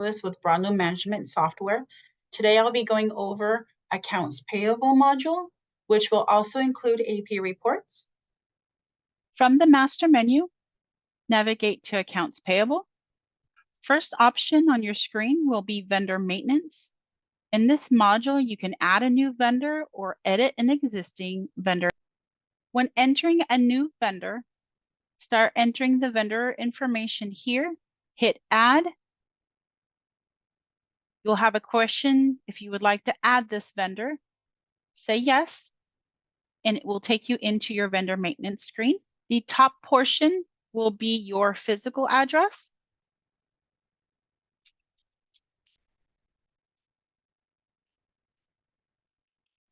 with brand new management software. Today I'll be going over Accounts Payable module, which will also include AP reports. From the master menu, navigate to Accounts Payable. First option on your screen will be Vendor Maintenance. In this module, you can add a new vendor or edit an existing vendor. When entering a new vendor, start entering the vendor information here, hit Add. You'll have a question if you would like to add this vendor. Say yes, and it will take you into your vendor maintenance screen. The top portion will be your physical address.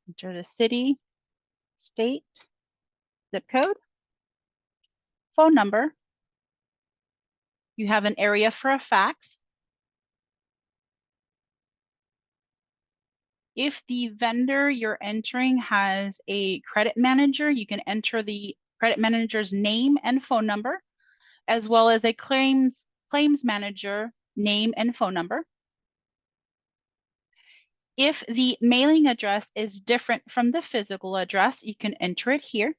Enter the city, state, zip code, phone number. You have an area for a fax. If the vendor you're entering has a credit manager, you can enter the credit manager's name and phone number, as well as a claims manager name and phone number. If the mailing address is different from the physical address, you can enter it here.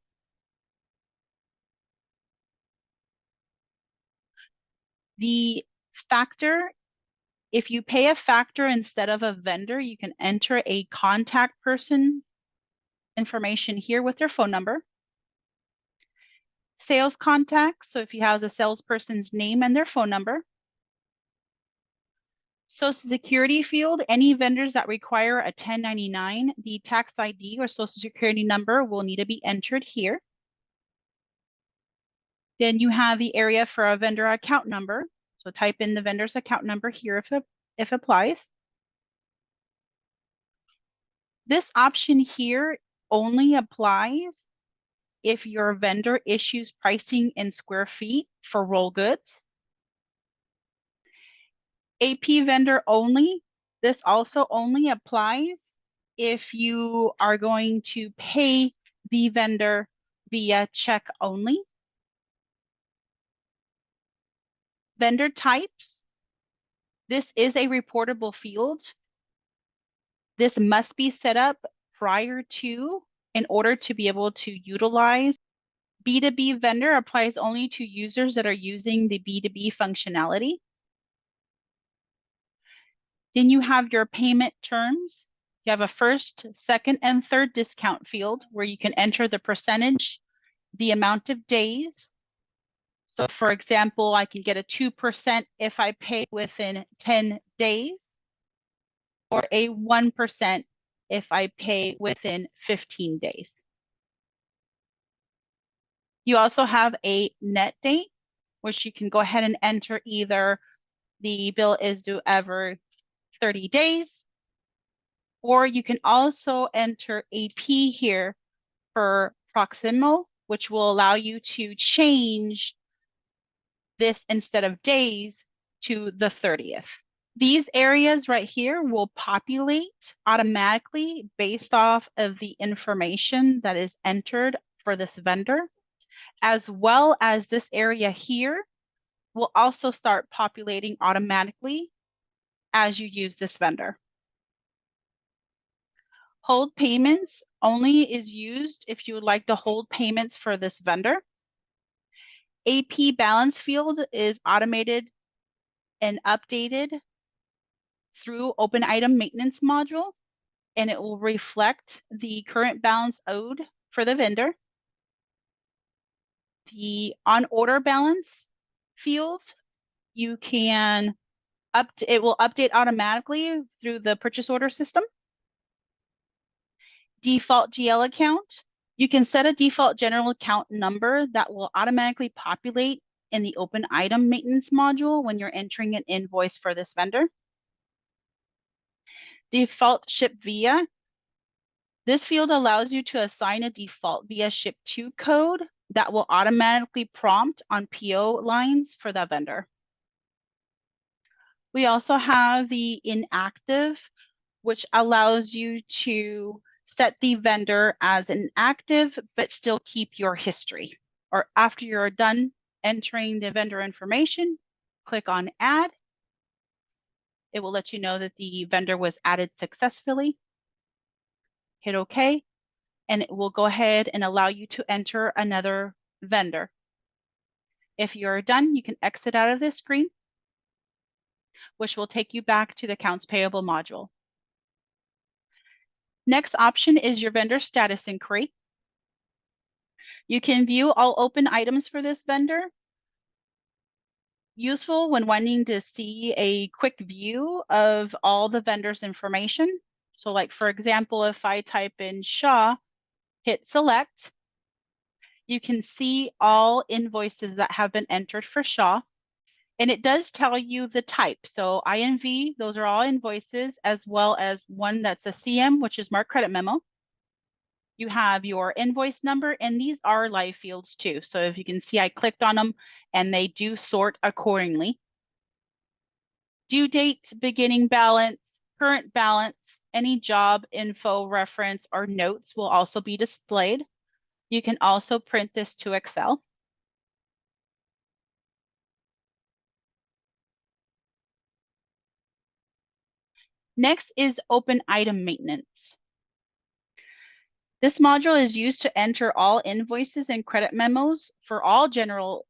The factor, if you pay a factor instead of a vendor, you can enter a contact person information here with their phone number. Sales contact, so if you have a salesperson's name and their phone number. Social Security field, any vendors that require a 1099, the tax ID or Social Security number will need to be entered here. Then you have the area for a vendor account number. So type in the vendor's account number here if applies. This option here only applies if your vendor issues pricing in square feet for roll goods. AP vendor only. This also only applies if you are going to pay the vendor via check only. Vendor types. This is a reportable field. This must be set up prior to in order to be able to utilize. B2B vendor applies only to users that are using the B2B functionality. Then you have your payment terms. You have a first, second, and third discount field where you can enter the percentage, the amount of days. So for example, I can get a 2% if I pay within 10 days, or a 1% if I pay within 15 days. You also have a net date, which you can go ahead and enter either the bill is due every 30 days, or you can also enter AP here for proximal, which will allow you to change this instead of days to the 30th. These areas right here will populate automatically based off of the information that is entered for this vendor, as well as this area here will also start populating automatically as you use this vendor. Hold payments only is used if you would like to hold payments for this vendor. AP balance field is automated and updated through Open Item Maintenance module, and it will reflect the current balance owed for the vendor. The on order balance field, you can it will update automatically through the purchase order system. Default GL account, you can set a default general account number that will automatically populate in the Open Item Maintenance module when you're entering an invoice for this vendor. Default ship via. This field allows you to assign a default via ship to code that will automatically prompt on PO lines for that vendor. We also have the inactive, which allows you to set the vendor as inactive, but still keep your history. Or after you're done entering the vendor information, click on Add. It will let you know that the vendor was added successfully. Hit OK, and it will go ahead and allow you to enter another vendor. If you're done, you can exit out of this screen, which will take you back to the Accounts Payable module. Next option is your vendor status inquiry. You can view all open items for this vendor. Useful when wanting to see a quick view of all the vendor's information. So like, for example, if I type in Shaw, hit select, you can see all invoices that have been entered for Shaw. And it does tell you the type. So INV, those are all invoices, as well as one that's a CM, which is Marked Credit Memo. You have your invoice number, and these are live fields too. So if you can see, I clicked on them and they do sort accordingly. Due date, beginning balance, current balance, any job info, reference, or notes will also be displayed. You can also print this to Excel. Next is open item maintenance. This module is used to enter all invoices and credit memos for all general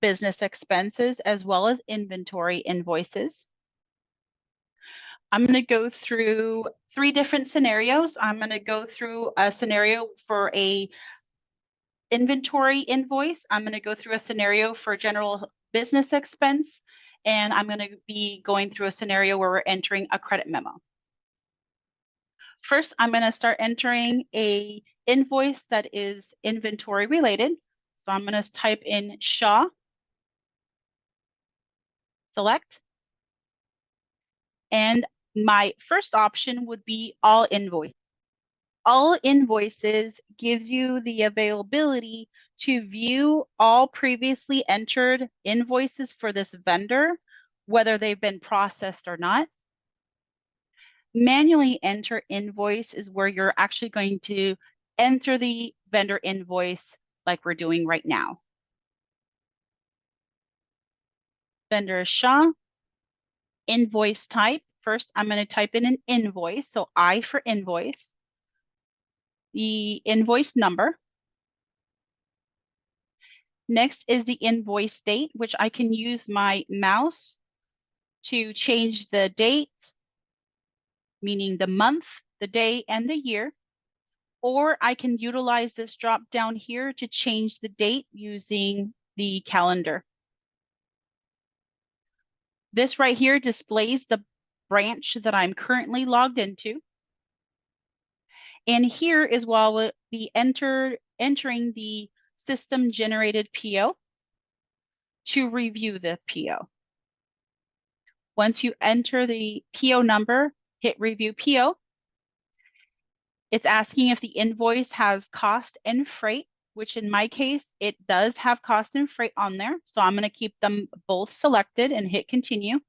business expenses as well as inventory invoices. I'm going to go through 3 different scenarios. I'm going to go through a scenario for a inventory invoice. I'm going to go through a scenario for general business expense, and I'm going to be going through a scenario where we're entering a credit memo. First, I'm going to start entering a invoice that is inventory related. So I'm going to type in Shaw, select, and my first option would be all invoice. All invoices gives you the availability to view all previously entered invoices for this vendor, whether they've been processed or not. Manually enter invoice is where you're actually going to enter the vendor invoice like we're doing right now. Vendor Shaw, invoice type. First, I'm going to type in an invoice, so I for invoice. The invoice number. Next is the invoice date, which I can use my mouse to change the date, meaning the month, the day, and the year. Or I can utilize this drop down here to change the date using the calendar. This right here displays the branch that I'm currently logged into. And here is where I'll be entering the system generated PO to review the PO. Once you enter the PO number, hit review PO. It's asking if the invoice has cost and freight, which in my case, it does have cost and freight on there. So I'm going to keep them both selected and hit continue.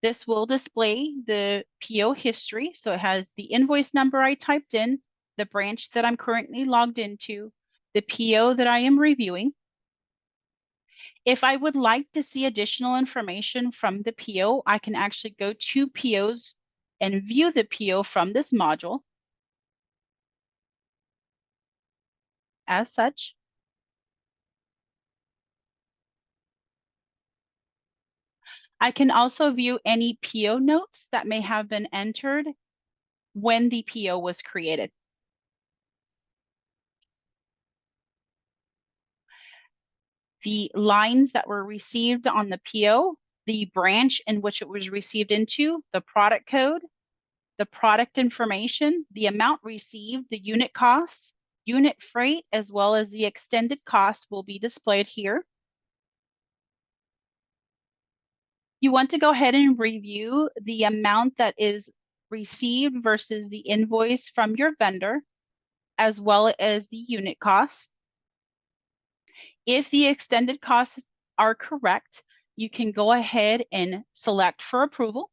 This will display the PO history. So it has the invoice number I typed in, the branch that I'm currently logged into, the PO that I am reviewing. If I would like to see additional information from the PO, I can actually go to POs and view the PO from this module. As such, I can also view any PO notes that may have been entered when the PO was created. The lines that were received on the PO, the branch in which it was received into, the product code, the product information, the amount received, the unit costs, unit freight, as well as the extended cost will be displayed here. You want to go ahead and review the amount that is received versus the invoice from your vendor, as well as the unit costs. If the extended costs are correct, you can go ahead and select for approval.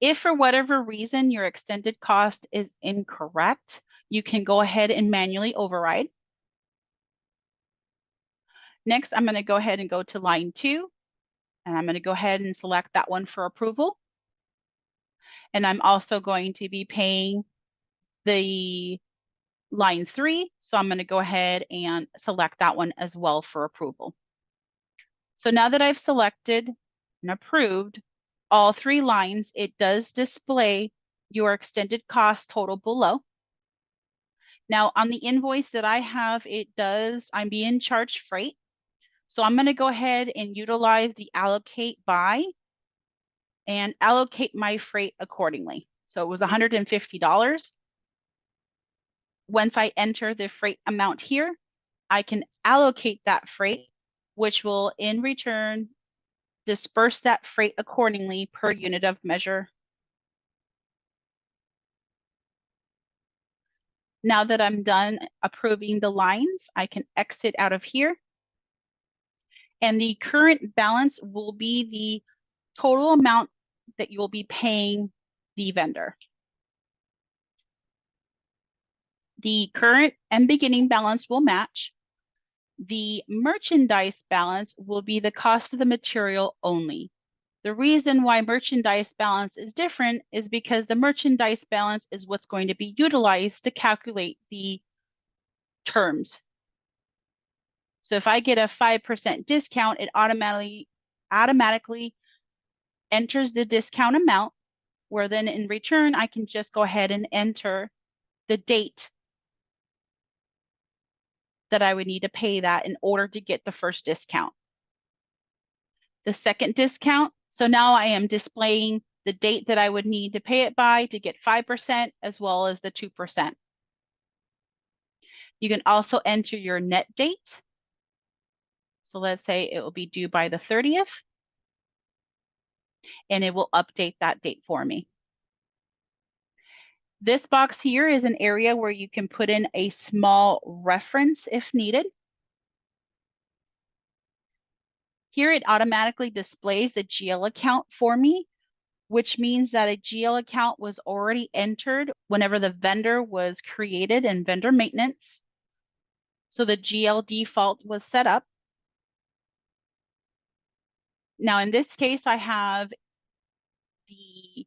If for whatever reason your extended cost is incorrect, you can go ahead and manually override. Next, I'm going to go ahead and go to line 2, and I'm going to go ahead and select that one for approval. And I'm also going to be paying the line 3, so I'm going to go ahead and select that one as well for approval. So now that I've selected and approved all 3 lines, it does display your extended cost total below. Now on the invoice that I have, I'm being charged freight. So I'm going to go ahead and utilize the allocate by and allocate my freight accordingly. So it was $150. Once I enter the freight amount here, I can allocate that freight, which will in return disperse that freight accordingly per unit of measure. Now that I'm done approving the lines, I can exit out of here. And the current balance will be the total amount that you'll be paying the vendor. The current and beginning balance will match. The merchandise balance will be the cost of the material only. The reason why merchandise balance is different is because the merchandise balance is what's going to be utilized to calculate the terms. So if I get a 5% discount, it automatically enters the discount amount, where then in return, I can just go ahead and enter the date that I would need to pay that in order to get the first discount. The second discount, so now I am displaying the date that I would need to pay it by to get 5% as well as the 2%. You can also enter your net date. So let's say it will be due by the 30th, and it will update that date for me. This box here is an area where you can put in a small reference if needed. Here it automatically displays a GL account for me, which means that a GL account was already entered whenever the vendor was created in vendor maintenance. So the GL default was set up. Now in this case, I have the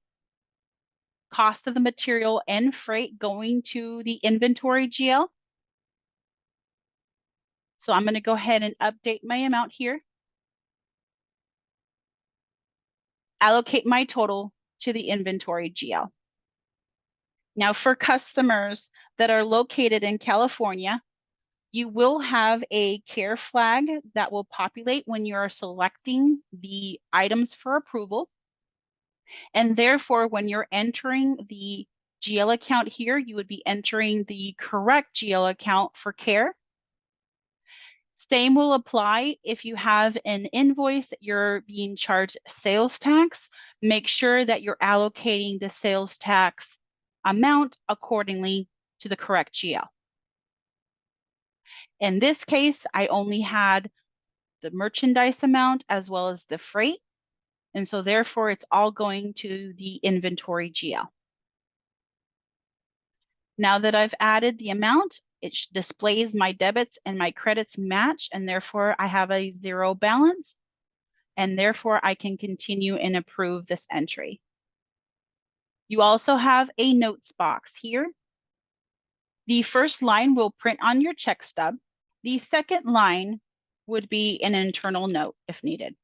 cost of the material and freight going to the inventory GL. So I'm going to go ahead and update my amount here. Allocate my total to the inventory GL. Now for customers that are located in California, you will have a care flag that will populate when you are selecting the items for approval. And therefore, when you're entering the GL account here, you would be entering the correct GL account for care. Same will apply if you have an invoice that you're being charged sales tax. Make sure that you're allocating the sales tax amount accordingly to the correct GL. In this case, I only had the merchandise amount as well as the freight. And so therefore, it's all going to the inventory GL. Now that I've added the amount, it displays my debits and my credits match, and therefore I have a 0 balance, and therefore I can continue and approve this entry. You also have a notes box here. The first line will print on your check stub. The second line would be an internal note if needed.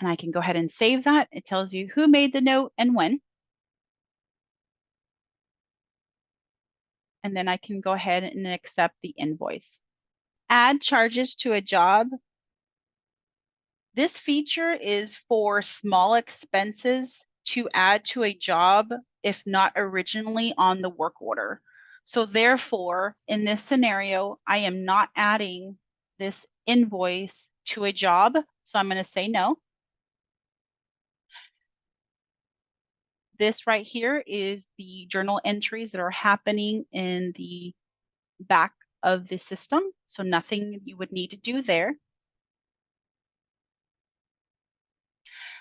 And I can go ahead and save that. It tells you who made the note and when. And then I can go ahead and accept the invoice. Add charges to a job. This feature is for small expenses to add to a job if not originally on the work order. So therefore, in this scenario, I am not adding this invoice to a job. So I'm going to say no. This right here is the journal entries that are happening in the back of the system. So nothing you would need to do there.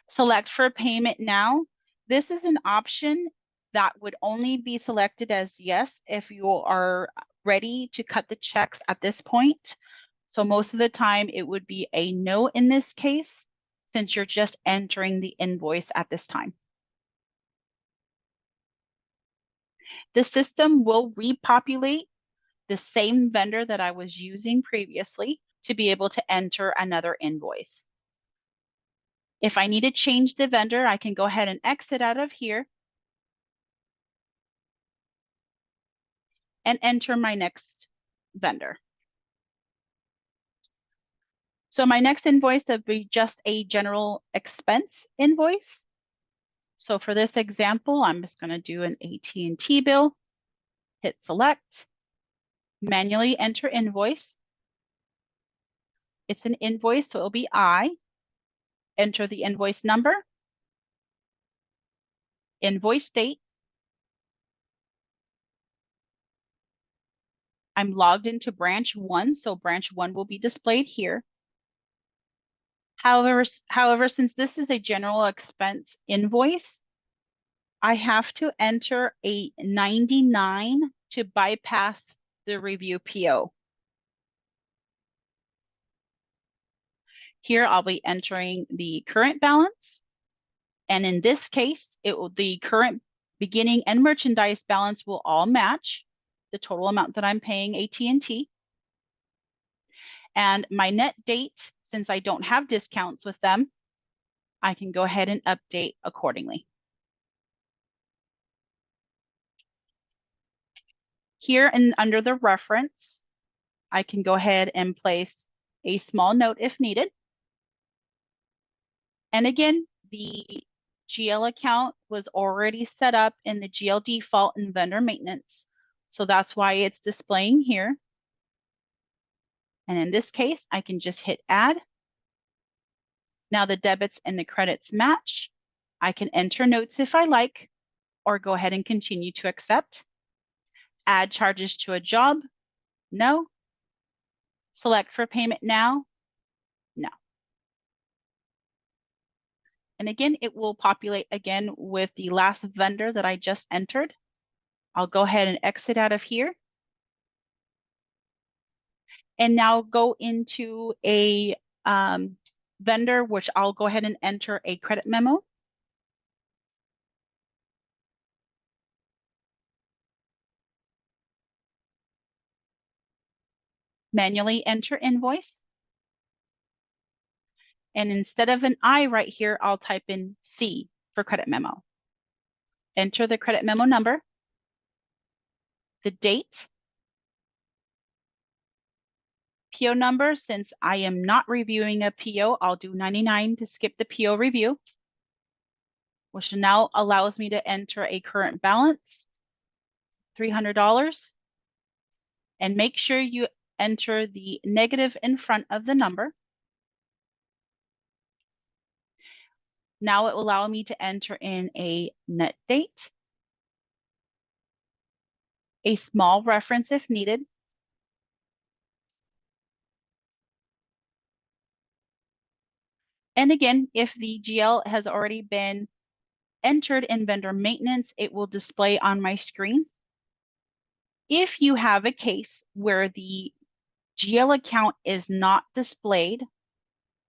Select for payment now. This is an option that would only be selected as yes if you are ready to cut the checks at this point. So most of the time it would be a no in this case, since you're just entering the invoice at this time. The system will repopulate the same vendor that I was using previously to be able to enter another invoice. If I need to change the vendor, I can go ahead and exit out of here and enter my next vendor. So my next invoice would be just a general expense invoice. So for this example, I'm just going to do an AT&T bill, hit select, manually enter invoice. It's an invoice, so it'll be I. Enter the invoice number, invoice date. I'm logged into branch 1, so branch 1 will be displayed here. However, since this is a general expense invoice, I have to enter a 99 to bypass the review PO. Here I'll be entering the current balance. And in this case, the current beginning and merchandise balance will all match the total amount that I'm paying AT&T. And my net date, since I don't have discounts with them, I can go ahead and update accordingly. Here and under the reference, I can go ahead and place a small note if needed. And again, the GL account was already set up in the GL default and vendor maintenance. So that's why it's displaying here. And in this case, I can just hit add. Now the debits and the credits match. I can enter notes if I like, or go ahead and continue to accept. Add charges to a job, no. Select for payment now, no. And again, it will populate again with the last vendor that I just entered. I'll go ahead and exit out of here. And now go into a vendor, which I'll go ahead and enter a credit memo. Manually enter invoice. And instead of an I right here, I'll type in C for credit memo. Enter the credit memo number, the date, PO number. Since I am not reviewing a PO, I'll do 99 to skip the PO review, which now allows me to enter a current balance, $300, and make sure you enter the negative in front of the number. Now it will allow me to enter in a net date, a small reference if needed, and again, if the GL has already been entered in vendor maintenance, it will display on my screen. If you have a case where the GL account is not displayed,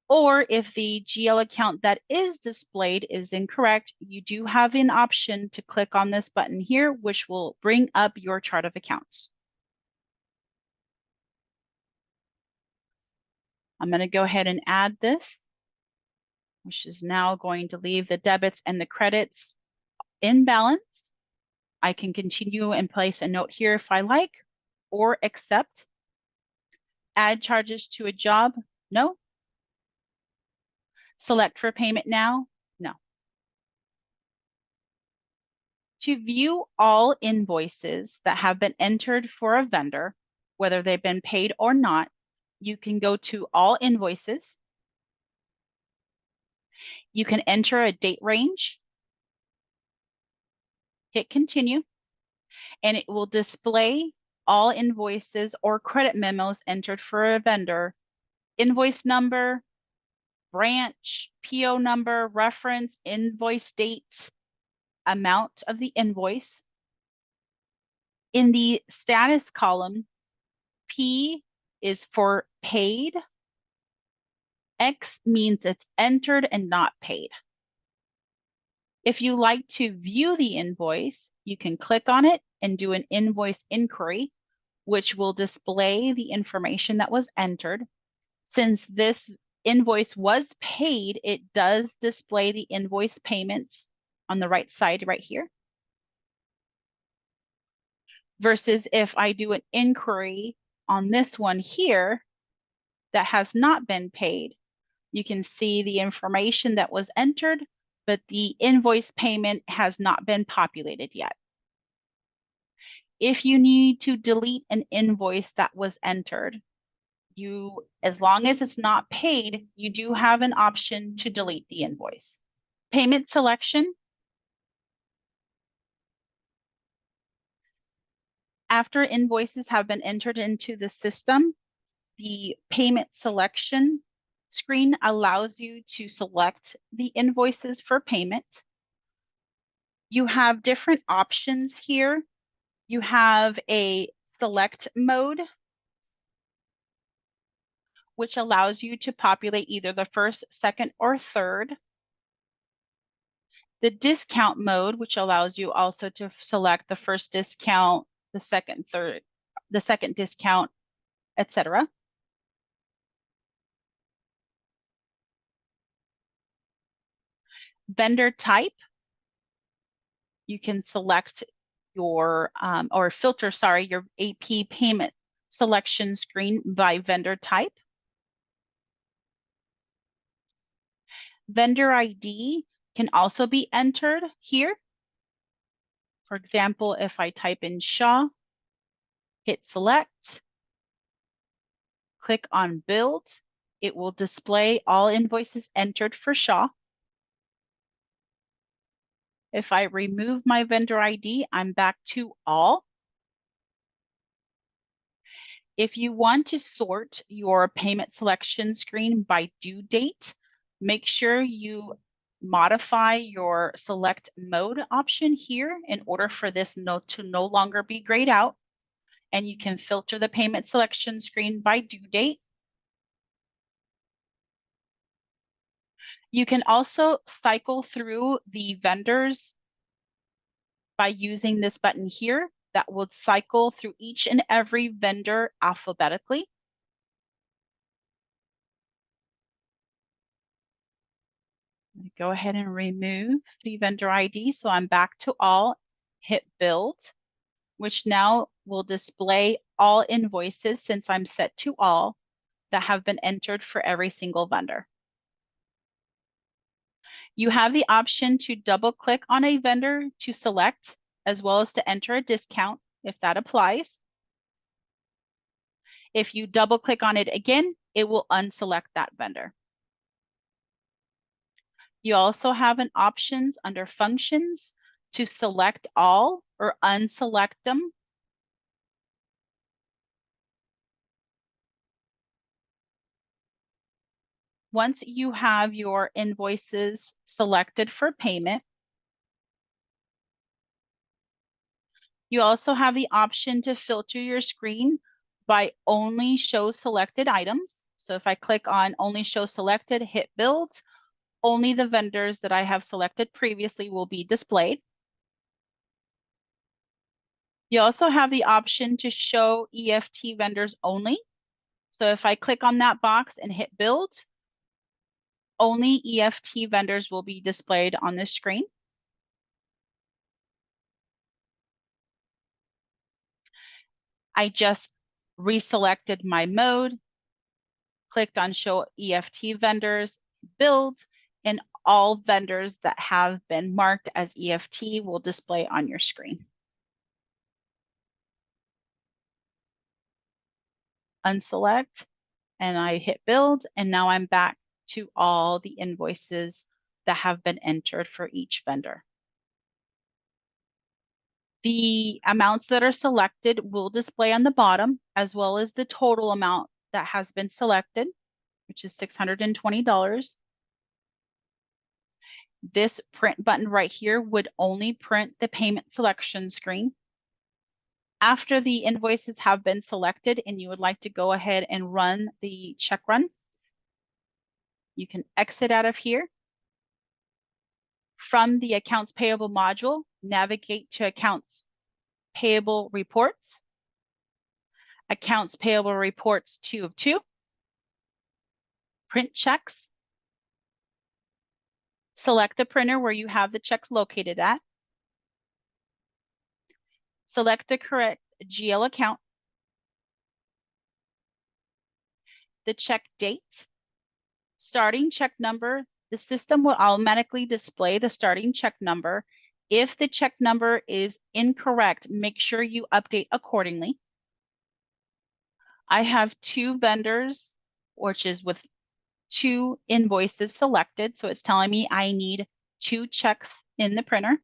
or if the GL account that is displayed is incorrect, you do have an option to click on this button here, which will bring up your chart of accounts. I'm going to go ahead and add this, which is now going to leave the debits and the credits in balance. I can continue and place a note here if I like, or accept. Add charges to a job, no. Select for payment now, no. To view all invoices that have been entered for a vendor, whether they've been paid or not, you can go to all invoices. You can enter a date range, hit continue, and it will display all invoices or credit memos entered for a vendor, invoice number, branch, PO number, reference, invoice dates, amount of the invoice. In the status column, P is for paid. X means it's entered and not paid. If you like to view the invoice, you can click on it and do an invoice inquiry, which will display the information that was entered. Since this invoice was paid, it does display the invoice payments on the right side right here. Versus if I do an inquiry on this one here that has not been paid, you can see the information that was entered, but the invoice payment has not been populated yet. If you need to delete an invoice that was entered, as long as it's not paid, you do have an option to delete the invoice. Payment selection. After invoices have been entered into the system, the payment selection screen allows you to select the invoices for payment. You have different options here. You have a select mode, which allows you to populate either the first, second, or third. The discount mode, which allows you also to select the first discount, the second, third, the second discount, etc. Vendor type, you can select your, or filter, sorry, your AP payment selection screen by vendor type. Vendor ID can also be entered here. For example, if I type in Shaw, hit select, click on build, it will display all invoices entered for Shaw. If I remove my vendor ID, I'm back to all. If you want to sort your payment selection screen by due date, make sure you modify your select mode option here in order for this note to no longer be grayed out. And you can filter the payment selection screen by due date. You can also cycle through the vendors by using this button here that will cycle through each and every vendor alphabetically. Go ahead and remove the vendor ID. So I'm back to all, hit build, which now will display all invoices since I'm set to all that have been entered for every single vendor. You have the option to double click on a vendor to select, as well as to enter a discount if that applies. If you double click on it again, it will unselect that vendor. You also have an options under functions to select all or unselect them. Once you have your invoices selected for payment, you also have the option to filter your screen by only show selected items. So if I click on only show selected, hit build, only the vendors that I have selected previously will be displayed. You also have the option to show EFT vendors only. So if I click on that box and hit build, only EFT vendors will be displayed on this screen. I just reselected my mode, clicked on show EFT vendors, build, and all vendors that have been marked as EFT will display on your screen. Unselect, and I hit build, and now I'm back to all the invoices that have been entered for each vendor. The amounts that are selected will display on the bottom, as well as the total amount that has been selected, which is $620. This print button right here would only print the payment selection screen. After the invoices have been selected and you would like to go ahead and run the check run, you can exit out of here. From the Accounts Payable module, navigate to Accounts Payable Reports, Accounts Payable Reports 2 of 2, Print Checks. Select the printer where you have the checks located at. Select the correct GL account, the check date, starting check number. The system will automatically display the starting check number. If the check number is incorrect, make sure you update accordingly. I have 2 vendors, which is with 2 invoices selected. So it's telling me I need 2 checks in the printer.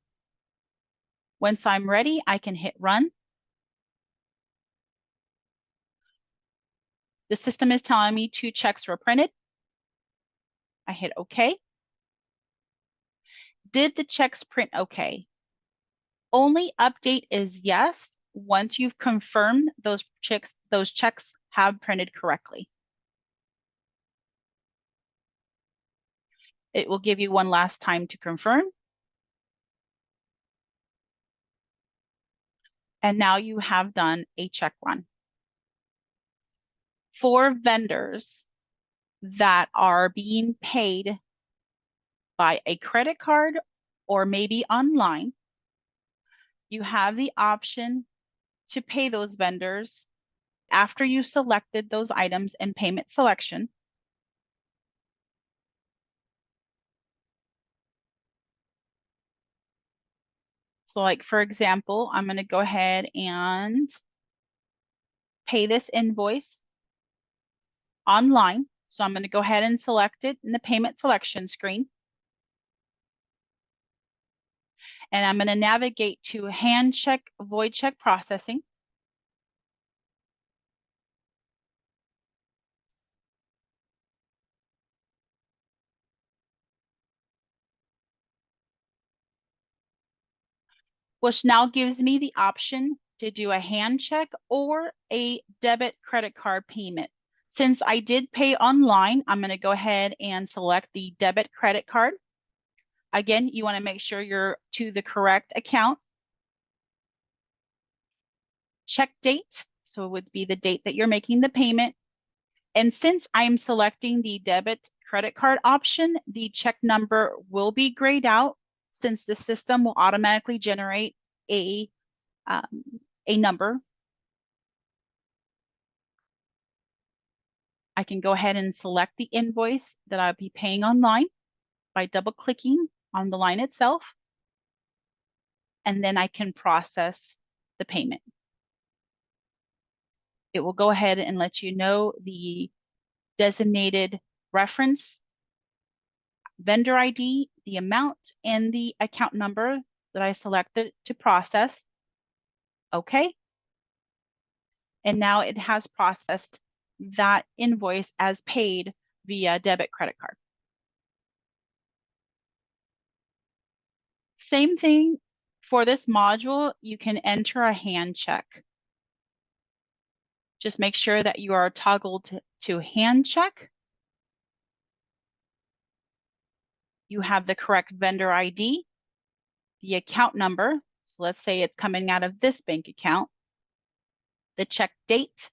Once I'm ready, I can hit run. The system is telling me 2 checks were printed. I hit OK. Did the checks print OK? Only update is yes once you've confirmed those checks have printed correctly. It will give you one last time to confirm. And now you have done a check run. For vendors that are being paid by a credit card or maybe online, you have the option to pay those vendors after you selected those items in payment selection. So like, for example, I'm going to go ahead and pay this invoice online. So I'm going to go ahead and select it in the payment selection screen. And I'm going to navigate to hand check, void check processing. Which now gives me the option to do a hand check or a debit credit card payment. Since I did pay online, I'm going to go ahead and select the debit credit card. Again, you want to make sure you're to the correct account. Check date, so it would be the date that you're making the payment. And since I'm selecting the debit credit card option, the check number will be grayed out since the system will automatically generate a number. I can go ahead and select the invoice that I'll be paying online by double clicking on the line itself. And then I can process the payment. It will go ahead and let you know the designated reference, vendor ID, the amount, and the account number that I selected to process. Okay. And now it has processed that invoice as paid via debit credit card. Same thing for this module, you can enter a hand check. Just make sure that you are toggled to hand check. You have the correct vendor ID, the account number. So let's say it's coming out of this bank account. The check date,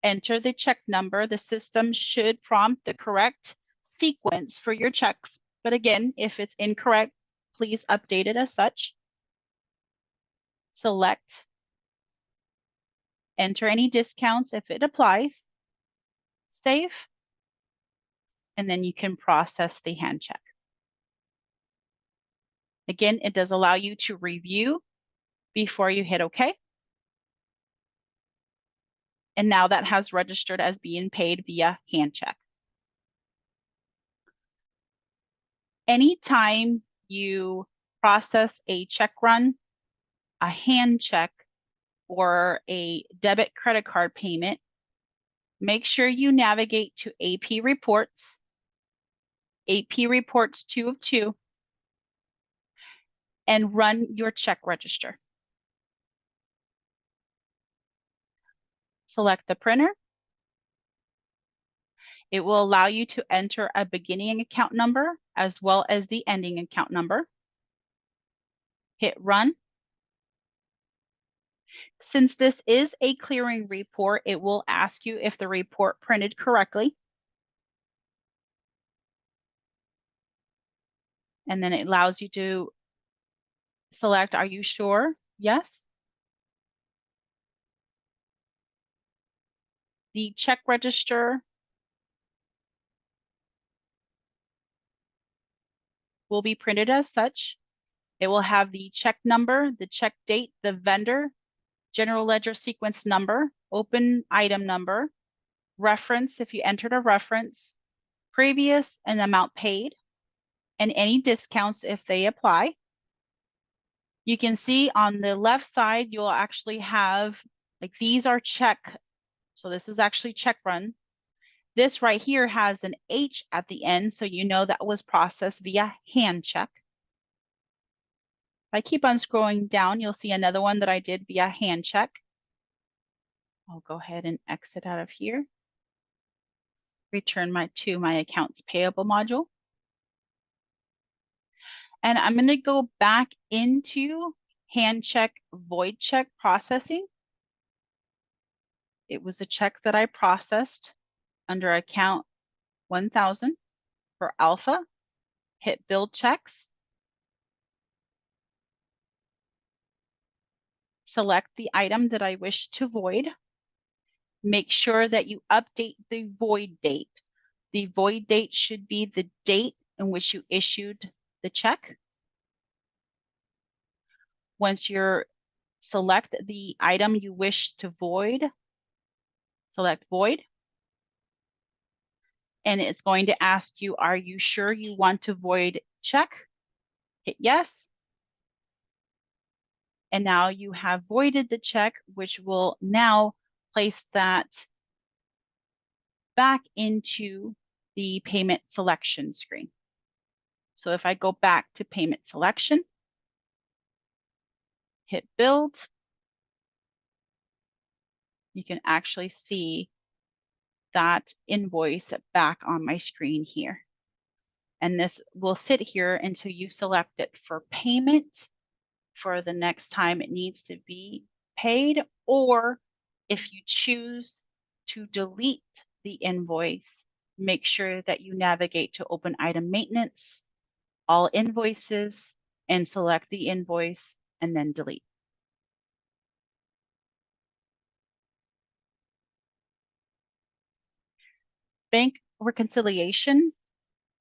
enter the check number. The system should prompt the correct sequence for your checks. But again, if it's incorrect, please update it as such. Select, enter any discounts if it applies, save, and then you can process the hand check. Again, it does allow you to review before you hit OK. And now that has registered as being paid via hand check. Anytime you process a check run, a hand check, or a debit credit card payment, make sure you navigate to AP Reports, AP Reports 2 of 2, and run your check register. Select the printer. It will allow you to enter a beginning account number as well as the ending account number. Hit run. Since this is a clearing report, it will ask you if the report printed correctly. And then it allows you to select, are you sure? Yes. The check register will be printed as such. It will have the check number, the check date, the vendor, general ledger sequence number, open item number, reference if you entered a reference, previous and amount paid, and any discounts if they apply. You can see on the left side, you'll actually have, like these are check. So this is actually check run. This right here has an H at the end, so you know that was processed via hand check. If I keep on scrolling down, you'll see another one that I did via hand check. I'll go ahead and exit out of here. Return to my accounts payable module. And I'm going to go back into hand check, void check processing. It was a check that I processed under account 1000 for Alpha. Hit build checks. Select the item that I wish to void. Make sure that you update the void date. The void date should be the date in which you issued the check. Once you're select the item you wish to void, select void. And it's going to ask you, are you sure you want to void check? Hit yes. And now you have voided the check, which will now place that back into the payment selection screen. So if I go back to payment selection, hit build, you can actually see that invoice back on my screen here. And this will sit here until you select it for payment for the next time it needs to be paid, or if you choose to delete the invoice, make sure that you navigate to open item maintenance, all invoices, and select the invoice and then delete. Bank reconciliation,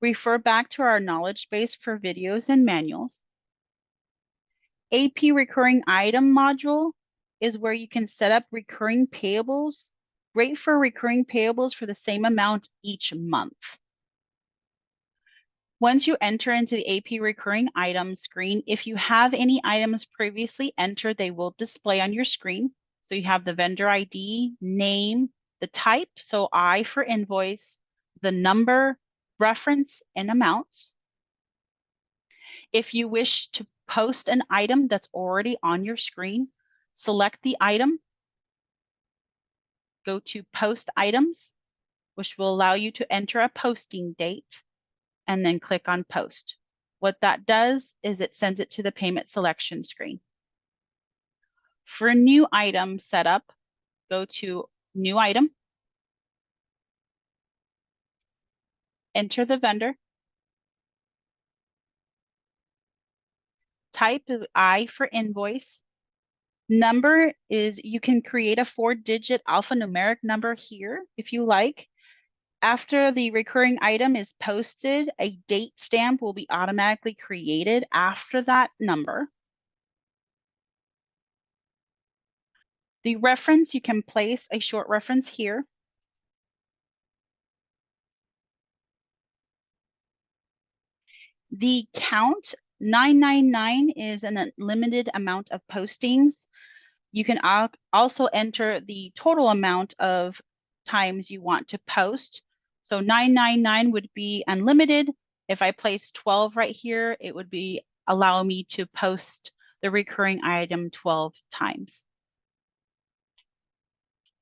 refer back to our knowledge base for videos and manuals. AP recurring item module is where you can set up recurring payables. Great for recurring payables for the same amount each month. Once you enter into the AP recurring items screen, if you have any items previously entered, they will display on your screen. So you have the vendor ID, name, the type, so I for invoice, the number, reference, and amounts. If you wish to post an item that's already on your screen, select the item, go to post items, which will allow you to enter a posting date, and then click on post. What that does is it sends it to the payment selection screen. For a new item setup, go to new item, enter the vendor, type I for invoice. Number is, you can create a 4-digit alphanumeric number here if you like. After the recurring item is posted, a date stamp will be automatically created after that number. The reference, you can place a short reference here. The count, 999 is an unlimited amount of postings. You can also enter the total amount of times you want to post. So 999 would be unlimited. If I place 12 right here, it would be allow me to post the recurring item 12 times.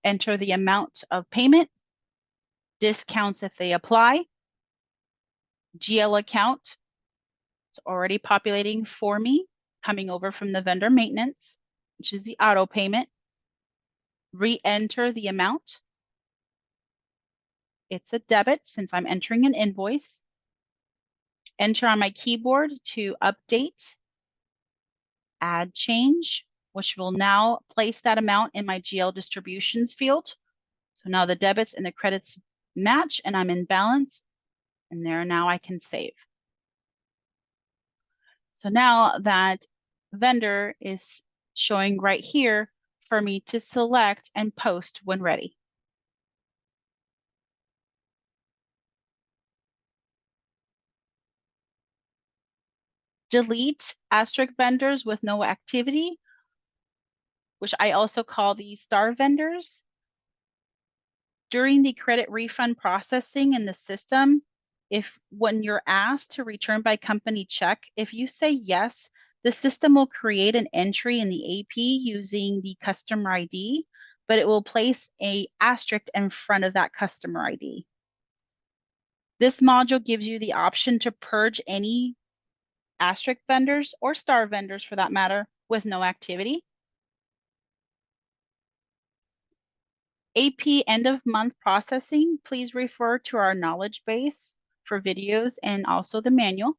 Enter the amount of payment, discounts if they apply, GL account. It's already populating for me, coming over from the vendor maintenance, which is the auto payment. Re-enter the amount. It's a debit since I'm entering an invoice. Enter on my keyboard to update, add change, which will now place that amount in my GL distributions field. So now the debits and the credits match and I'm in balance, and there now I can save. So now that vendor is showing right here for me to select and post when ready. Delete asterisk vendors with no activity, which I also call the star vendors. During the credit refund processing in the system, when you're asked to return by company check, if you say yes, the system will create an entry in the AP using the customer ID, but it will place an asterisk in front of that customer ID. This module gives you the option to purge any asterisk vendors or star vendors for that matter with no activity. AP end of month processing, please refer to our knowledge base for videos and also the manual.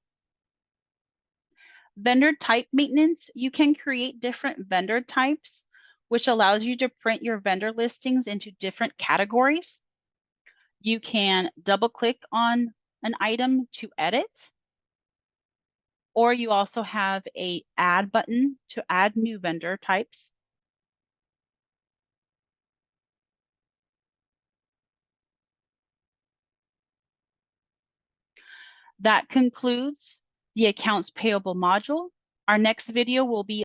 Vendor type maintenance, you can create different vendor types, which allows you to print your vendor listings into different categories. You can double click on an item to edit, or you also have an add button to add new vendor types. That concludes the accounts payable module. Our next video will be